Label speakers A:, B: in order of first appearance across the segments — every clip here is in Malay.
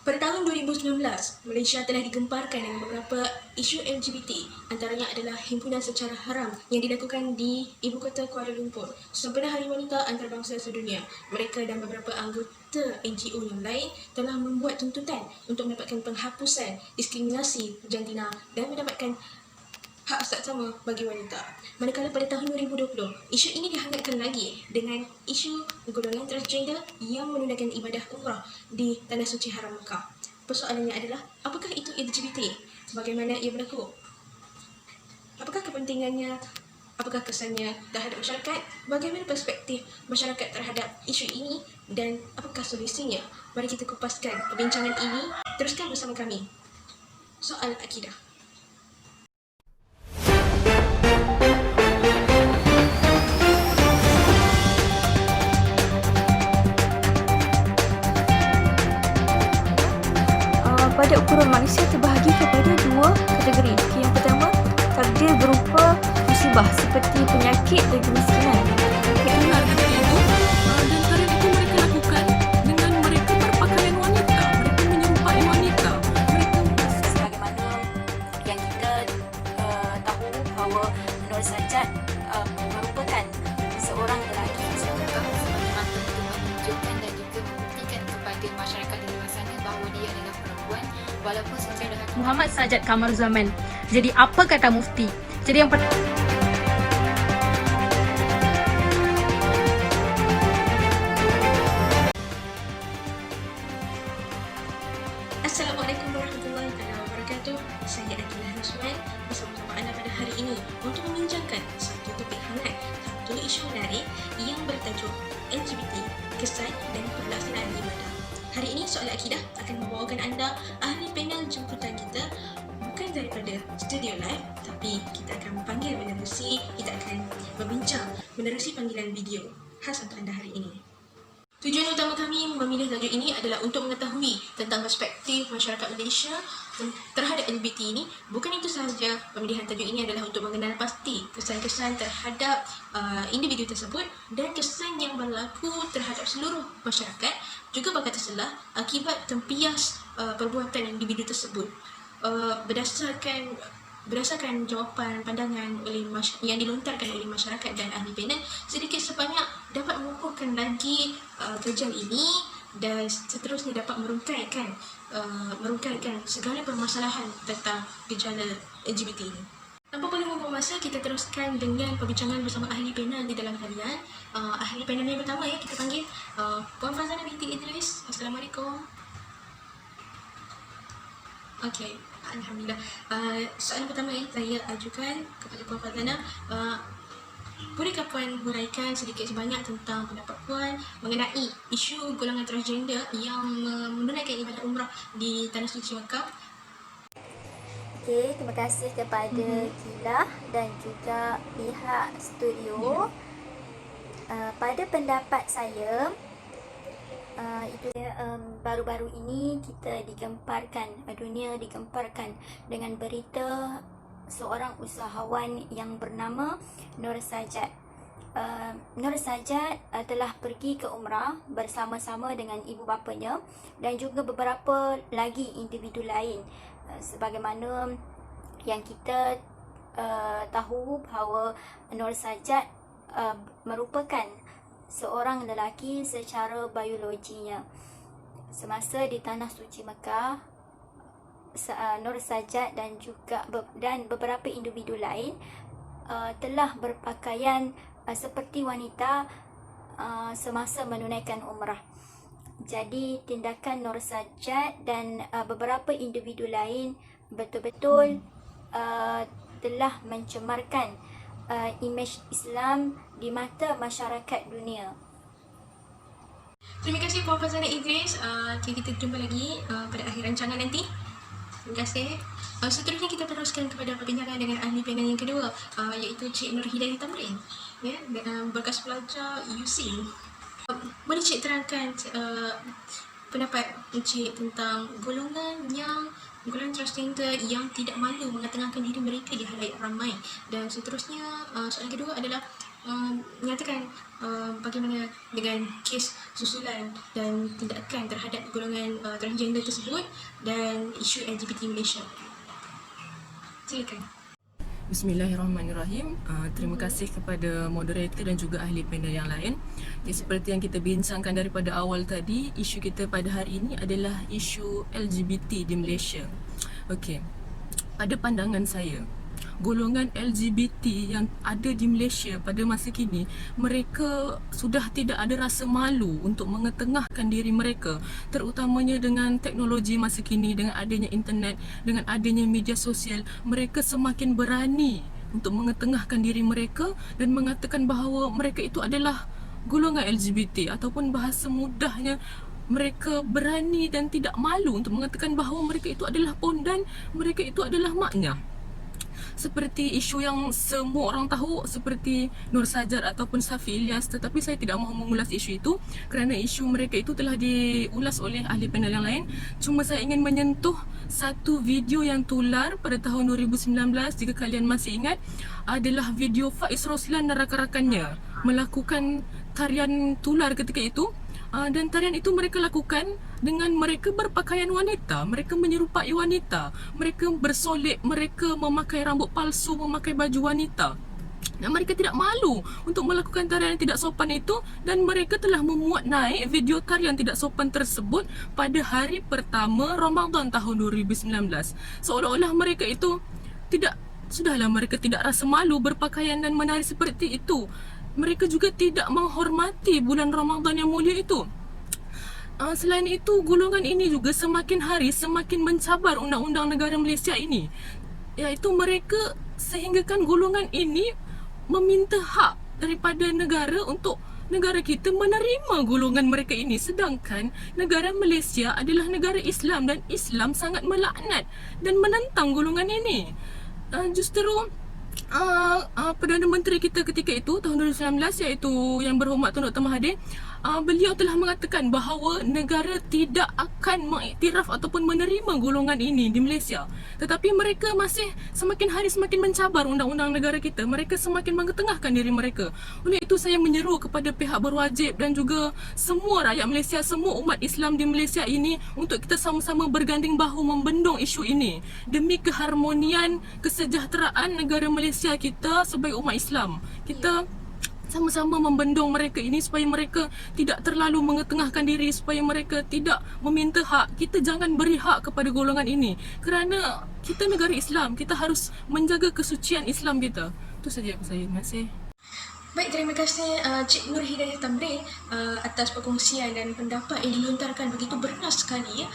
A: Pada tahun 2019, Malaysia telah digemparkan dengan beberapa isu LGBT. Antaranya adalah himpunan secara haram yang dilakukan di ibu kota Kuala Lumpur. Sempena Hari Wanita Antarabangsa Sedunia, mereka dan beberapa anggota NGO yang lain telah membuat tuntutan untuk mendapatkan penghapusan diskriminasi jantina dan mendapatkan hak asas sama bagi wanita. Manakala pada tahun 2020, isu ini dihangatkan lagi dengan isu golongan transgender yang menunaikan ibadah umrah di Tanah Suci Haram Mekah. Persoalannya adalah, apakah itu LGBT? Bagaimana ia berlaku? Apakah kepentingannya? Apakah kesannya terhadap masyarakat? Bagaimana perspektif masyarakat terhadap isu ini? Dan apakah solusinya? Mari kita kupaskan perbincangan ini. Teruskan bersama kami. Soal akidah.
B: Pada ukuran manusia terbahagi kepada dua kategori. Yang pertama, takdir berupa musibah seperti penyakit dan kemiskinan.
C: Benar kata itu, dan cara itu mereka lakukan dengan mereka berpakaian wanita, mereka menyerupai wanita, mereka
B: Sebagaimana yang kita tahu bahawa Nur Sajat merupakan seorang lelaki.
D: Sebagaimana untuk menunjukkan dan juga membuktikan kepada masyarakat di luar sana bahawa dia adalah perempuan walaupun secara
C: Muhammad Sajat Kamaruzzaman. Jadi apa kata mufti? Jadi yang pertama,
A: Assalamualaikum warahmatullahi wabarakatuh. Saya Akilah Rusman bersama-sama anda pada hari ini untuk membincangkan satu topik hangat, satu isu menarik yang bertajuk LGBT, kesan dan pelaksanaan ibadah. Hari ini soal akidah akan membawakan anda ahli panel jemputan kita bukan daripada studio live, tapi kita akan memanggil menerusi, kita akan berbincang menerusi panggilan video khas untuk anda hari ini. Tujuan utama kami memilih tajuk ini adalah untuk mengetahui tentang perspektif masyarakat Malaysia terhadap LGBT ini. Bukan itu sahaja, pemilihan tajuk ini adalah untuk mengenal pasti kesan-kesan terhadap individu tersebut dan kesan yang berlaku terhadap seluruh masyarakat, juga bakal terselah akibat tempias perbuatan individu tersebut. Berdasarkan jawapan pandangan yang dilontarkan oleh masyarakat dan ahli panel, sedikit sebanyak dapat mengukuhkan lagi kajian ini dan seterusnya dapat merungkaikan segala permasalahan tentang gejala LGBT ini. Tanpa perlu membuang masa, kita teruskan dengan perbincangan bersama ahli panel di dalam talian. Ahli panel yang pertama kita panggil Puan Fazana binti Idris. Assalamualaikum. Okey, alhamdulillah. Soalan pertama saya ajukan kepada Puan Fazana. Bolehkah Puan huraikan sedikit sebanyak tentang pendapat Puan mengenai isu golongan transgender yang menunaikan ibadah umrah di Tanah Suci Mekah?
B: Okey, terima kasih kepada Kilah dan juga pihak studio. Pada pendapat saya, baru-baru ini kita dunia digemparkan dengan berita seorang usahawan yang bernama Nur Sajat. Nur Sajat telah pergi ke umrah bersama-sama dengan ibu bapanya dan juga beberapa lagi individu lain. Sebagaimana yang kita tahu bahawa Nur Sajat merupakan seorang lelaki secara biologinya. Semasa di Tanah Suci Mekah, Nur Sajat dan beberapa individu lain telah berpakaian seperti wanita semasa menunaikan umrah. Jadi tindakan Nur Sajat dan beberapa individu lain betul-betul telah mencemarkan imej Islam di mata masyarakat dunia.
A: Terima kasih Puan Fazana Idris. Kita jumpa lagi pada akhir rancangan nanti. Terima kasih. Seterusnya kita teruskan kepada perbincangan dengan ahli panel yang kedua, iaitu Cik Nur Hidayah Tamrin, bekas pelajar UC. Boleh Cik terangkan pendapat Cik tentang golongan transgender yang tidak malu mengetengahkan diri mereka di halayak ramai. Dan seterusnya, soalan kedua adalah menyatakan bagaimana dengan kes susulan dan tindakan terhadap golongan transgender tersebut dan isu LGBT Malaysia. Silakan.
C: Bismillahirrahmanirrahim. Terima kasih kepada moderator dan juga ahli panel yang lain. Jadi, seperti yang kita bincangkan daripada awal tadi, isu kita pada hari ini adalah isu LGBT di Malaysia. Okey. Pada pandangan saya, golongan LGBT yang ada di Malaysia pada masa kini, mereka sudah tidak ada rasa malu untuk mengetengahkan diri mereka, terutamanya dengan teknologi masa kini, dengan adanya internet, dengan adanya media sosial. Mereka semakin berani untuk mengetengahkan diri mereka dan mengatakan bahawa mereka itu adalah golongan LGBT, ataupun bahasa mudahnya, mereka berani dan tidak malu untuk mengatakan bahawa mereka itu adalah pondan, mereka itu adalah maknya. Seperti isu yang semua orang tahu, seperti Nur Sajat ataupun Safi Ilyas, tetapi saya tidak mahu mengulas isu itu kerana isu mereka itu telah diulas oleh ahli panel yang lain. Cuma saya ingin menyentuh satu video yang tular pada tahun 2019, jika kalian masih ingat, adalah video Faiz Roslan dan rakan-rakannya melakukan tarian tular ketika itu. Dan tarian itu mereka lakukan dengan mereka berpakaian wanita, mereka menyerupai wanita, mereka bersolek, mereka memakai rambut palsu, memakai baju wanita. Dan mereka tidak malu untuk melakukan tarian yang tidak sopan itu, dan mereka telah memuat naik video tarian tidak sopan tersebut pada hari pertama Ramadan tahun 2019. Seolah-olah mereka itu sudahlah mereka tidak rasa malu berpakaian dan menari seperti itu. Mereka juga tidak menghormati bulan Ramadan yang mulia itu. Selain itu, golongan ini juga semakin hari semakin mencabar undang-undang negara Malaysia ini, iaitu mereka sehinggakan golongan ini meminta hak daripada negara untuk negara kita menerima golongan mereka ini, sedangkan negara Malaysia adalah negara Islam dan Islam sangat melaknat dan menentang golongan ini. Justru Perdana Menteri kita ketika itu tahun 2019, iaitu Yang Berhormat Tun Dr. Mahathir, beliau telah mengatakan bahawa negara tidak akan mengiktiraf ataupun menerima golongan ini di Malaysia. Tetapi mereka masih semakin hari semakin mencabar undang-undang negara kita. Mereka semakin mengetengahkan diri mereka. Oleh itu saya menyeru kepada pihak berwajib dan juga semua rakyat Malaysia, semua umat Islam di Malaysia ini, untuk kita sama-sama berganding bahu membendung isu ini demi keharmonian, kesejahteraan negara Malaysia kita sebagai umat Islam. Kita sama-sama membendung mereka ini supaya mereka tidak terlalu mengetengahkan diri, supaya mereka tidak meminta hak. Kita jangan beri hak kepada golongan ini kerana kita negara Islam, kita harus menjaga kesucian Islam kita. Itu saja aku saya. Terima kasih.
A: Baik, terima kasih Cik Nur Hidayah Tamrin atas perkongsian dan pendapat yang dilontarkan begitu bernas sekali.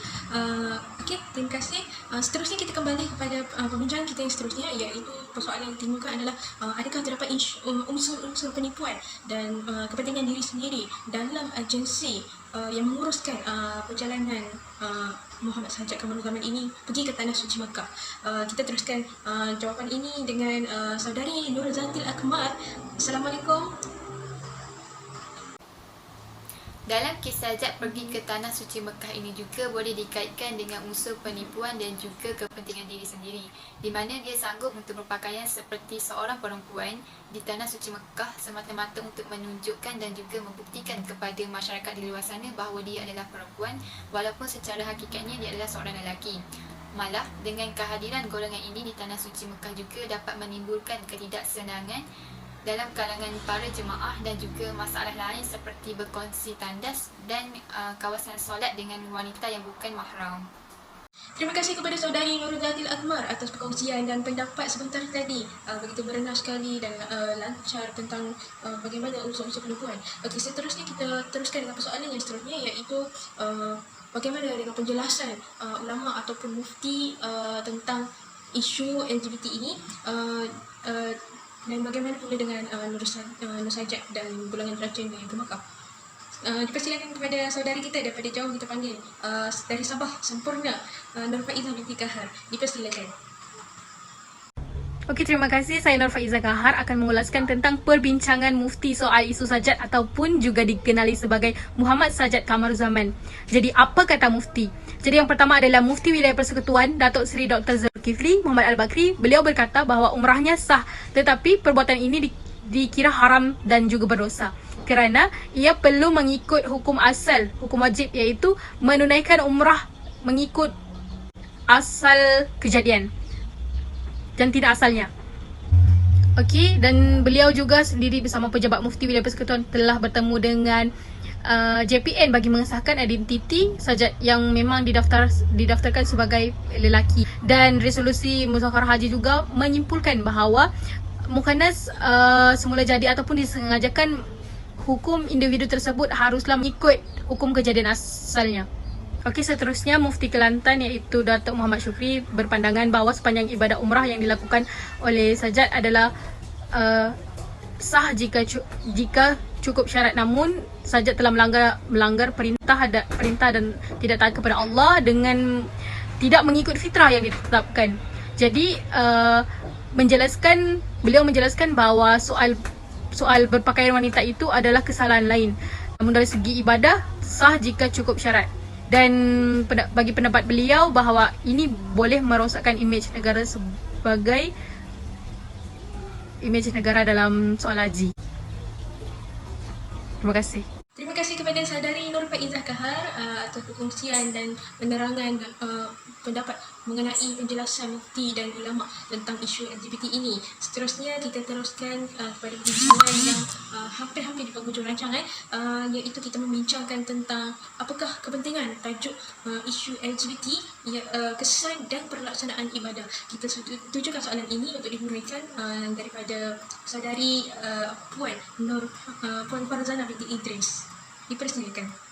A: Okey, terima kasih. Seterusnya kita kembali kepada perbincangan kita yang seterusnya, iaitu persoalan yang ditimbulkan adalah adakah terdapat unsur-unsur penipuan dan kepentingan diri sendiri dalam agensi yang menguruskan perjalanan Muhammad Sajat Kamaruzaman ini pergi ke Tanah Suci Mekah. Kita teruskan jawapan ini dengan saudari Nur Zatil Akmal. Assalamualaikum.
D: Dalam kisah Sajat pergi ke Tanah Suci Mekah ini juga boleh dikaitkan dengan unsur penipuan dan juga kepentingan diri sendiri, di mana dia sanggup untuk berpakaian seperti seorang perempuan di Tanah Suci Mekah semata-mata untuk menunjukkan dan juga membuktikan kepada masyarakat di luar sana bahawa dia adalah perempuan, walaupun secara hakikatnya dia adalah seorang lelaki. Malah dengan kehadiran golongan ini di Tanah Suci Mekah juga dapat menimbulkan ketidaksenangan dalam kalangan para jemaah dan juga masalah lain seperti berkongsi tandas dan kawasan solat dengan wanita yang bukan mahram.
A: Terima kasih kepada saudari Nur Zatil Akmal atas perkongsian dan pendapat sebentar tadi. Begitu bernas sekali dan lancar tentang bagaimana unsur-unsur penipuan. Okey, seterusnya kita teruskan dengan persoalan yang seterusnya, iaitu bagaimana dengan penjelasan ulama ataupun mufti tentang isu LGBT ini, dan bagaimana pula dengan Nur Sajat dan golongan transgender yang termakam. Dipersilakan kepada saudari kita daripada jauh kita panggil, dari Sabah, Sempurna, Nur Faizah binti Kahar. Dipersilakan.
E: Okey, terima kasih. Saya Nur Faizah Kahar akan mengulaskan tentang perbincangan mufti soal isu Sajat ataupun juga dikenali sebagai Muhammad Sajat Kamaruzaman. Jadi, apa kata mufti? Jadi, yang pertama adalah Mufti Wilayah Persekutuan Datuk Seri Dr. Zulkifli Muhammad Al-Bakri. Beliau berkata bahawa umrahnya sah, tetapi perbuatan ini dikira haram dan juga berdosa kerana ia perlu mengikut hukum asal, hukum wajib, iaitu menunaikan umrah mengikut asal kejadian dan tidak asalnya. Okey, dan beliau juga sendiri bersama pejabat mufti Wilayah Persekutuan telah bertemu dengan JPN bagi mengesahkan identiti Sajat yang memang didaftarkan sebagai lelaki. Dan resolusi Muzakarah Haji juga menyimpulkan bahawa Mukhannas semula jadi ataupun disengajakan, hukum individu tersebut haruslah mengikut hukum kejadian asalnya. Okey, seterusnya Mufti Kelantan iaitu Datuk Muhammad Syukri berpandangan bahawa sepanjang ibadah umrah yang dilakukan oleh Sajat adalah sah jika cukup syarat, namun Sajat telah melanggar perintah dan tidak taat kepada Allah dengan tidak mengikut fitrah yang ditetapkan. Jadi beliau menjelaskan bahawa soal berpakaian wanita itu adalah kesalahan lain. Namun dari segi ibadah sah jika cukup syarat. Dan bagi pendapat beliau bahawa ini boleh merosakkan imej negara sebagai imej negara dalam soal haji. Terima kasih.
A: Terima kasih kepada Saudari Nur Faizah Kahar atas perkongsian dan penerangan pendapat mengenai penjelasan mufti dan ulama tentang isu LGBT ini. Seterusnya kita teruskan kepada perbincangan yang hampir-hampir di penghujung rancangan, iaitu kita membincangkan tentang apakah kepentingan tajuk isu LGBT, kesan dan pelaksanaan ibadah. Kita tujukan soalan ini untuk dihuraikan daripada Saudari Puan Farzana binti Idris. Dipersilakan.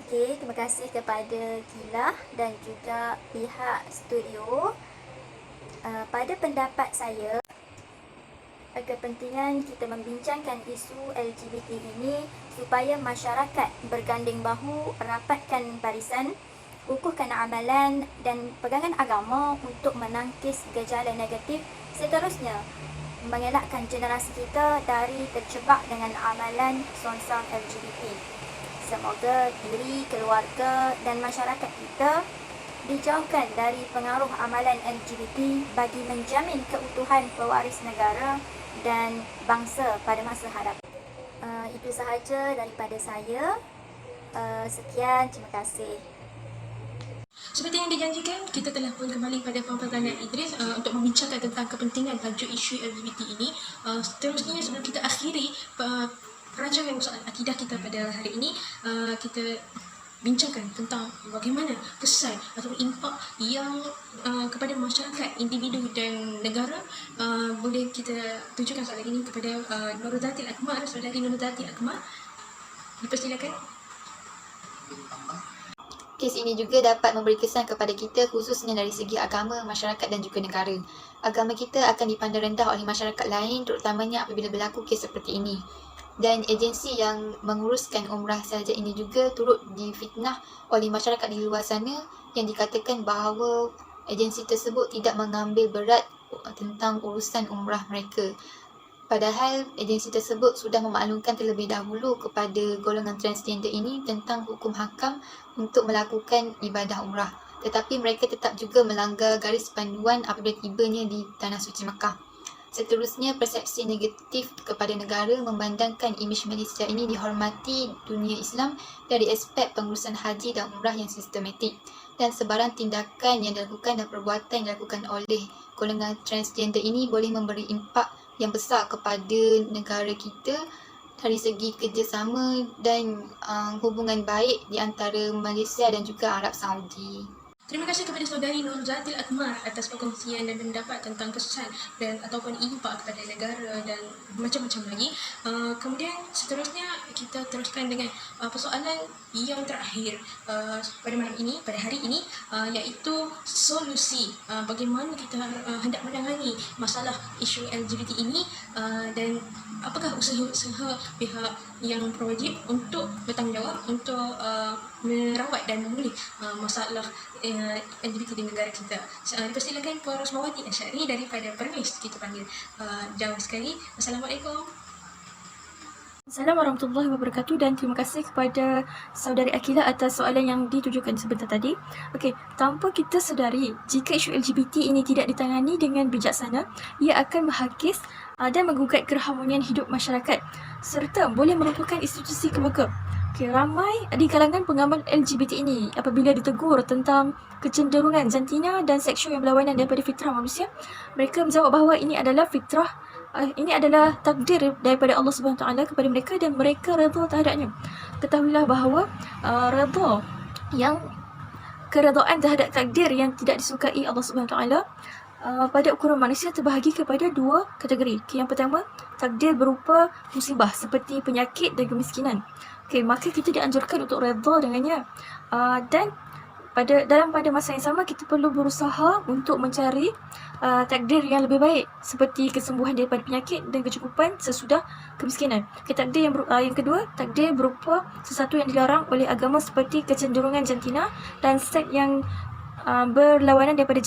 B: Okey, terima kasih kepada Kila dan juga pihak studio. Pada pendapat saya, kepentingan kita membincangkan isu LGBT ini supaya masyarakat berganding bahu, rapatkan barisan, kukuhkan amalan dan pegangan agama untuk menangkis gejala negatif, seterusnya mengelakkan generasi kita dari terjebak dengan amalan songsang LGBT. Semoga diri, keluarga dan masyarakat kita dijauhkan dari pengaruh amalan LGBT bagi menjamin keutuhan pewaris negara dan bangsa pada masa hadapan. Itu sahaja daripada saya. Sekian, terima kasih.
A: Seperti yang dijanjikan, kita telah pun kembali pada Puan Farzana Idris untuk membincangkan tentang kepentingan tajuk isu LGBT ini. Seterusnya, sebelum kita akhiri perancangan soal akidah kita pada hari ini, kita bincangkan tentang bagaimana kesan atau impak yang kepada masyarakat, individu dan negara. Boleh kita tujukan soalan ini kepada Nurzatil Akmal, Saudari Nurzatil Akmal. Dipersilakan.
D: Kes ini juga dapat memberi kesan kepada kita khususnya dari segi agama, masyarakat dan juga negara. Agama kita akan dipandang rendah oleh masyarakat lain terutamanya apabila berlaku kes seperti ini. Dan agensi yang menguruskan umrah saja ini juga turut difitnah oleh masyarakat di luar sana yang dikatakan bahawa agensi tersebut tidak mengambil berat tentang urusan umrah mereka. Padahal agensi tersebut sudah memaklumkan terlebih dahulu kepada golongan transgender ini tentang hukum hakam untuk melakukan ibadah umrah. Tetapi mereka tetap juga melanggar garis panduan apabila tibanya di Tanah Suci Mekah. Seterusnya, persepsi negatif kepada negara memandangkan imej Malaysia ini dihormati dunia Islam dari aspek pengurusan haji dan umrah yang sistematik. Dan sebarang tindakan yang dilakukan dan perbuatan yang dilakukan oleh golongan transgender ini boleh memberi impak yang besar kepada negara kita dari segi kerjasama dan hubungan baik di antara Malaysia dan juga Arab Saudi.
A: Terima kasih kepada Saudari Nurzatil Akmal atas perkongsian dan pendapat tentang kesan dan ataupun impak kepada negara dan macam-macam lagi. Kemudian seterusnya kita teruskan dengan persoalan yang terakhir pada malam ini, pada hari ini, iaitu solusi bagaimana kita hendak menangani masalah isu LGBT ini dan apakah usaha-usaha pihak yang berwajib untuk bertanggungjawab untuk merawat dan memulih masalah LGBT di negara kita. Persilakan Puan Rosmawati Asyari daripada Permis, kita panggil jauh sekali. Assalamualaikum.
B: Assalamualaikum warahmatullahi wabarakatuh dan terima kasih kepada Saudari Akila atas soalan yang ditujukan sebentar tadi. Okey, tanpa kita sedari, jika isu LGBT ini tidak ditangani dengan bijaksana, ia akan menghakis
F: dan menggugat keharmonian hidup masyarakat serta boleh merupakan institusi keluarga. Ramai di kalangan pengamal LGBT ini apabila ditegur tentang kecenderungan jantina dan seksual yang berlawanan daripada fitrah manusia, mereka menjawab bahawa ini adalah fitrah, ini adalah takdir daripada Allah Subhanahu Wa Taala kepada mereka dan mereka redha terhadapnya. Ketahuilah bahawa keredaan terhadap takdir yang tidak disukai Allah Subhanahu Wa Taala pada ukuran manusia terbahagi kepada dua kategori. Yang pertama, takdir berupa musibah seperti penyakit dan kemiskinan. Maka kita dianjurkan untuk redha dengannya. Dan pada masa yang sama kita perlu berusaha untuk mencari takdir yang lebih baik seperti kesembuhan daripada penyakit dan kecukupan sesudah kemiskinan. Takdir yang kedua, takdir berupa sesuatu yang dilarang oleh agama seperti kecenderungan jantina dan seks yang berlawanan daripada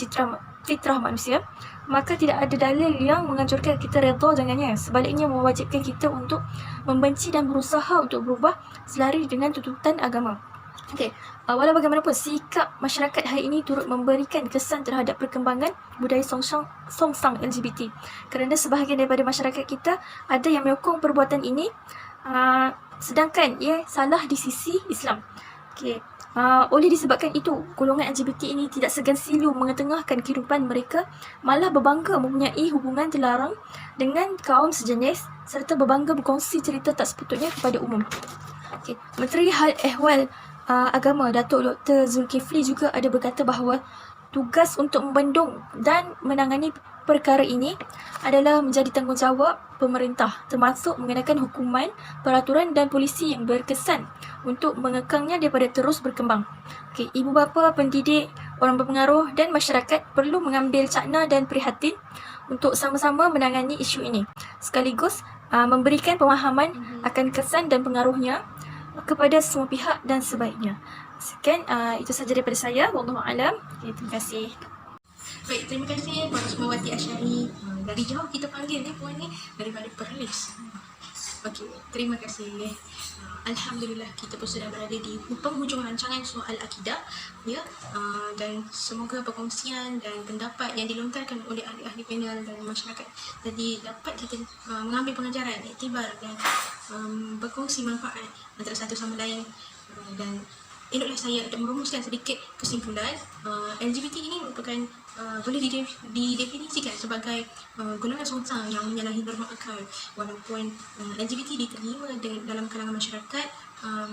F: fitrah manusia. Maka tidak ada dalil yang menganjurkan kita redha dengannya. Sebaliknya mewajibkan kita untuk membenci dan berusaha untuk berubah selari dengan tuntutan agama. Walau bagaimanapun, sikap masyarakat hari ini turut memberikan kesan terhadap perkembangan budaya songsang LGBT. Kerana sebahagian daripada masyarakat kita ada yang menyokong perbuatan ini sedangkan ia salah di sisi Islam. Oleh disebabkan itu, golongan LGBT ini tidak segan silu mengetengahkan kehidupan mereka, malah berbangga mempunyai hubungan terlarang dengan kaum sejenis serta berbangga berkongsi cerita tak sepatutnya kepada umum. Menteri Hal Ehwal Agama Datuk Dr. Zulkifli juga ada berkata bahawa tugas untuk membendung dan menangani perkara ini adalah menjadi tanggungjawab pemerintah, termasuk mengenakan hukuman, peraturan dan polisi yang berkesan untuk mengekangnya daripada terus berkembang. Ibu bapa, pendidik, orang berpengaruh dan masyarakat perlu mengambil cakna dan prihatin untuk sama-sama menangani isu ini, sekaligus memberikan pemahaman akan kesan dan pengaruhnya kepada semua pihak dan sebaiknya. Sekian, itu sahaja daripada saya. Wallahualam. Terima kasih.
A: Baik, terima kasih Puan Sumawati Asyari. Dari jauh kita panggil ni Puan ni daripada Perlis. Okey, terima kasih. Alhamdulillah kita pun sudah berada di penghujung rancangan soal akidah, ya. Dan semoga perkongsian dan pendapat yang dilontarkan oleh ahli-ahli panel dan masyarakat tadi dapat kita mengambil pengajaran, iktibar dan berkongsi manfaat antara satu sama lain. Dan inilah saya untuk merumuskan sedikit kesimpulan. LGBT ini merupakan boleh didefinisikan sebagai golongan songsang yang menyalahi norma akal. Walaupun LGBT diterima dalam kalangan masyarakat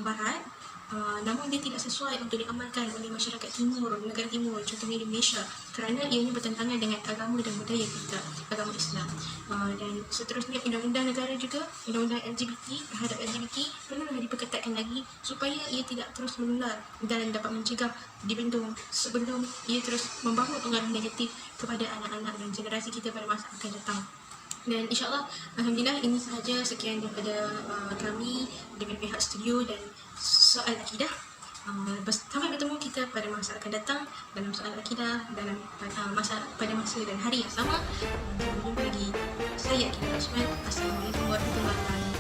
A: barat, namun dia tidak sesuai untuk diamalkan oleh masyarakat timur, negara timur, contohnya di Malaysia, kerana ianya bertentangan dengan agama dan budaya kita, agama Islam. Dan seterusnya undang-undang negara juga, undang-undang LGBT terhadap LGBT perlulah diperketatkan lagi supaya ia tidak terus menular dan dapat mencegah dibendung sebelum ia terus membawa pengaruh negatif kepada anak-anak dan generasi kita pada masa akan datang. Dan insyaAllah, Alhamdulillah, ini sahaja sekian daripada kami dengan pihak studio dan soal akidah. Sampai bertemu kita pada masa akan datang dalam soal akidah pada masa dan hari yang sama. Sampai jumpa lagi. Saya Akidah Osman. Assalamualaikum warahmatullahi wabarakatuh.